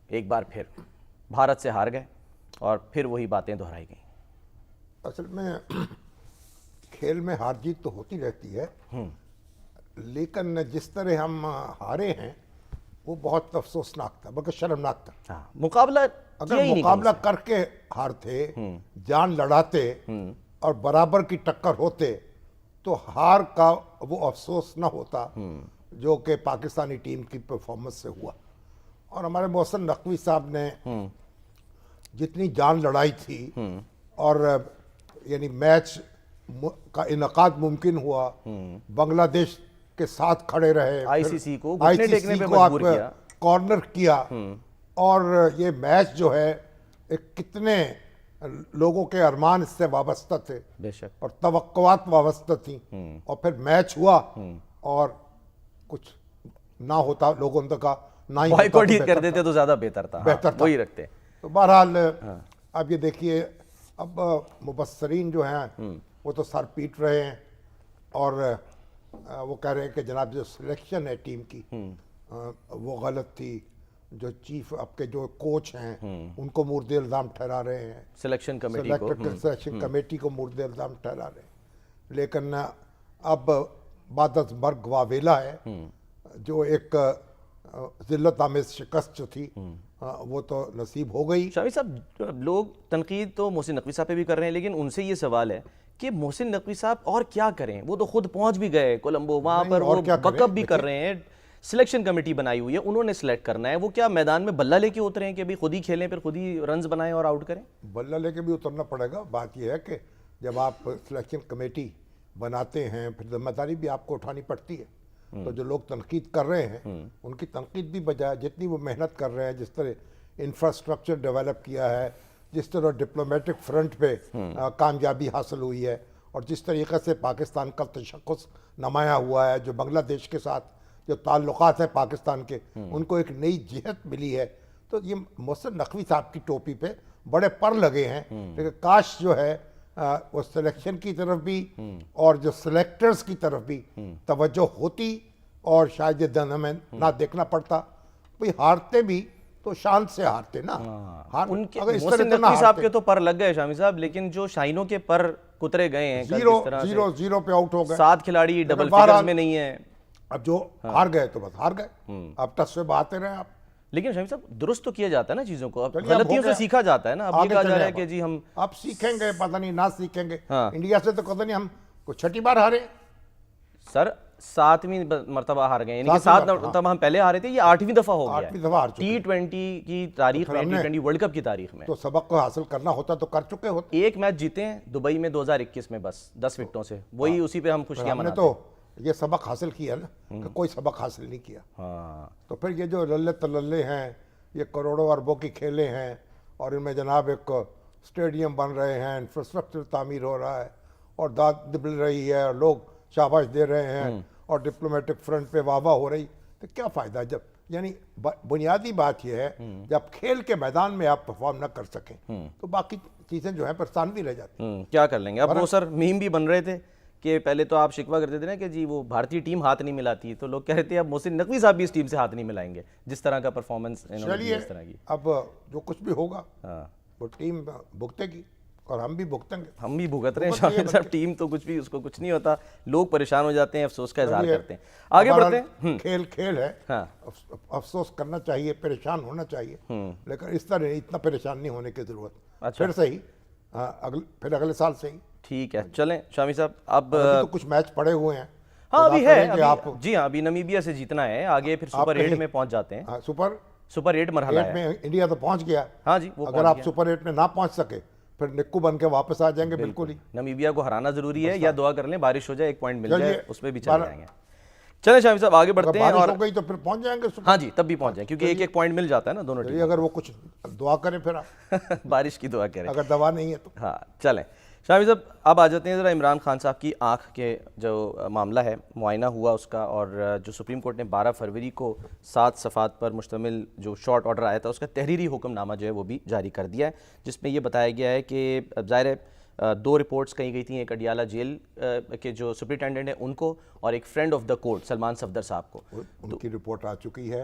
ایک بار پھر بھارت سے ہار گئے اور پھر وہی باتیں دہرائی گئیں. اصل میں کھیل میں ہار جیت تو ہوتی رہتی ہے، لیکن جس طرح ہم ہارے ہیں وہ بہت افسوسناک تھا، بلکہ شرمناک تھا. مقابلہ اگر مقابلہ کر کے ہارتے، جان لڑاتے اور برابر کی ٹکر ہوتے تو ہار کا وہ افسوس نہ ہوتا جو کہ پاکستانی ٹیم کی پرفارمنس سے ہوا. اور ہمارے محسن نقوی صاحب نے جتنی جان لڑائی تھی اور یعنی میچ کا انعقاد ممکن ہوا، بنگلہ دیش کے ساتھ کھڑے رہے، آئی سی سی کو گھٹنے ٹیکنے پہ مجبور کیا، کارنر کیا. اور یہ میچ جو ہے ایک کتنے لوگوں کے ارمان اس سے وابستہ تھے بے شک، اور توقعات وابستہ تھیں، اور پھر میچ ہوا اور کچھ نہ ہوتا، لوگوں نے کہا نہ ہی بائیکاٹ ہی کر دیتے تو زیادہ بہتر تھا، وہی رکھتے. تو بہرحال اب یہ دیکھیے، اب مبصرین جو ہیں وہ تو سر پیٹ رہے ہیں اور وہ کہہ رہے ہیں کہ جناب جو سلیکشن ہے ٹیم کی وہ غلط تھی. جو چیف آپ کے جو کوچ ہیں ان کو مورد الزام ٹھہرا رہے ہیں، سلیکشن کمیٹی کو مورد الزام ٹھہرا رہے ہیں. لیکن اب بعد از مرگ واویلا ہے، جو ایک ذلت آمیز شکست جو تھی وہ تو نصیب ہو گئی. شامی صاحب، لوگ تنقید تو محسن نقوی صاحب پہ بھی کر رہے ہیں، لیکن ان سے یہ سوال ہے کہ محسن نقوی صاحب اور کیا کریں؟ وہ تو خود پہنچ بھی گئے کولمبو، وہاں پر وہ بک اپ بھی کر رہے ہیں، سلیکشن کمیٹی بنائی ہوئی ہے، انہوں نے سلیکٹ کرنا ہے. وہ کیا میدان میں بلہ لے کے اترے ہیں کہ ابھی خود ہی کھیلیں پھر خود ہی رنز بنائیں اور آؤٹ کریں؟ بلہ لے کے بھی اترنا پڑے گا. بات یہ ہے کہ جب آپ سلیکشن کمیٹی بناتے ہیں پھر ذمہ داری بھی آپ کو اٹھانی پڑتی ہے. تو جو لوگ تنقید کر رہے ہیں ان کی تنقید بھی بجائے جتنی وہ محنت کر رہے ہیں، جس طرح انفراسٹرکچر ڈیولپ کیا ہے، جس طرح ڈپلومیٹک فرنٹ پہ کامیابی حاصل ہوئی ہے، اور جس طریقے سے پاکستان کا تشخص نمایاں ہوا ہے، جو بنگلہ دیش کے ساتھ جو تعلقات ہیں پاکستان کے ان کو ایک نئی جہت ملی ہے. تو یہ محسن نقوی صاحب کی ٹوپی پہ بڑے پر لگے ہیں. لیکن کاش جو ہے وہ سلیکشن کی طرف بھی اور جو سلیکٹرز کی طرف بھی توجہ ہوتی اور شاید یہ دن ہمیں نہ دیکھنا پڑتا. بھئی ہارتے بھی تو شان سے ہارتے نا. ان کے محسن نقوی صاحب کے تو پر لگ گئے شامی صاحب، لیکن جو شاہینوں کے پر کترے گئے ہیں زیرو پہ آؤٹ ہو گئے، 7 کھلاڑی ڈبل فگرز میں نہیں ہیں. اب جو ہار گئے تو بس ہار گئے، اب ٹس سے باتیں رہے آپ. لیکن شامی صاحب درست تو کیا جاتا ہے نا چیزوں کو، اب غلطیوں سے سیکھا جاتا ہے نا. اب یہ کہا جا رہا ہے کہ جی ہم اب سیکھیں گے، پتہ نہیں نہ سیکھیں گے. انڈیا سے تو پتہ نہیں ہم کو 6 بار ہارے سر، 7ویں مرتبہ ہار گئے، یعنی کہ 7 مرتبہ ہم پہلے ہارے تھے، یہ 8ویں دفعہ ہو گیا T20 کی تاریخ میں، T20 ورلڈ کپ کی تاریخ میں. تو سبق کو حاصل کرنا ہوتا تو کر چکے ہوتے. ایک میچ جیتے ہیں دبئی میں 2021 میں، بس 10 وکٹوں سے، وہی اسی پہ ہم خوشیاں مناتے ہیں. تو یہ سبق حاصل کیا نا کہ کوئی سبق حاصل نہیں کیا. تو پھر یہ جو للے تللے ہیں، یہ کروڑوں اربوں کی کھیلیں ہیں، اور ان میں جناب ایک اسٹیڈیم بن رہے ہیں، انفراسٹرکچر تعمیر ہو رہا ہے اور داد مل رہی ہے اور لوگ شاباش دے رہے ہیں اور ڈپلومیٹک فرنٹ پہ واہ واہ ہو رہی، تو کیا فائدہ جب یعنی بنیادی بات یہ ہے جب کھیل کے میدان میں آپ پرفارم نہ کر سکیں تو باقی چیزیں جو ہیں پریشان بھی رہ جاتی ہیں. کیا کر لیں گے اب. وہ سر میم بھی بن رہے تھے کہ پہلے تو آپ شکوہ کرتے تھے نا کہ جی وہ بھارتی ٹیم ہاتھ نہیں ملاتی، تو لوگ کہہ رہے تھے اب محسن نقوی صاحب بھی اس ٹیم سے ہاتھ نہیں ملائیں گے جس طرح کا پرفارمنس انہوں نے اس طرح کی. اب جو کچھ بھی ہوگا وہ ٹیم بھگتے گی اور ہم بھی بھگتیں گے. ہم بھی بھگت رہے ہیں شامل صاحب. ٹیم تو کچھ بھی، اس کو کچھ نہیں ہوتا، لوگ پریشان ہو جاتے ہیں، افسوس کا اظہار کرتے ہیں. آگے بڑھتے ہیں. کھیل ہے، افسوس کرنا چاہیے، پریشان ہونا چاہیے، لیکن اس طرح اتنا پریشان نہیں ہونے کی ضرورت. پھر صحیح پھر اگلے سال سے ہی ٹھیک ہے. چلیں شامی صاحب، اب تو کچھ میچ پڑے ہوئے ہیں. ہاں ابھی ہے، جی ہاں ابھی نمیبیا سے جیتنا ہے، آگے پھر سپر 8 میں پہنچ جاتے ہیں. سپر 8 مرحلہ ہے. انڈیا تو پہنچ گیا. ہاں جی، اگر آپ سپر 8 میں نہ پہنچ سکے پھر نکو بن کے واپس آ جائیں گے. بالکل ہی نمیبیا کو ہرانا ضروری ہے، یا دعا کر لیں بارش ہو جائے، 1 پوائنٹ مل جائے، اس میں بھی چلے جائیں گے. چلیں شامی صاحب آگے بڑھتے ہیں. بارش ہو گئی تو پھر پہنچ جائیں گے. ہاں جی، تب بھی پہنچ جائیں، کیونکہ 1 پوائنٹ مل جاتا ہے نا دونوں ٹیم. اگر وہ کچھ دعا کریں پھر آپ بارش کی دعا کریں، اگر دعا نہیں ہے تو. ہاں چلیں شامی صاحب اب آ جاتے ہیں ذرا عمران خان صاحب کی آنکھ کے جو معاملہ ہے، معائنہ ہوا اس کا، اور جو سپریم کورٹ نے 12 فروری کو 7 صفحات پر مشتمل جو شارٹ آرڈر آیا تھا اس کا تحریری حکم نامہ جو ہے وہ بھی جاری کر دیا ہے، جس میں یہ بتایا گیا ہے کہ ظاہر ہے 2 رپورٹس کہیں گئی تھیں، ایک اڈیالہ جیل کے جو سپرنٹینڈنٹ ہیں ان کو، اور ایک friend of the court Salman Safdar صاحب کو. ان کی رپورٹ آ چکی ہے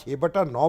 6/9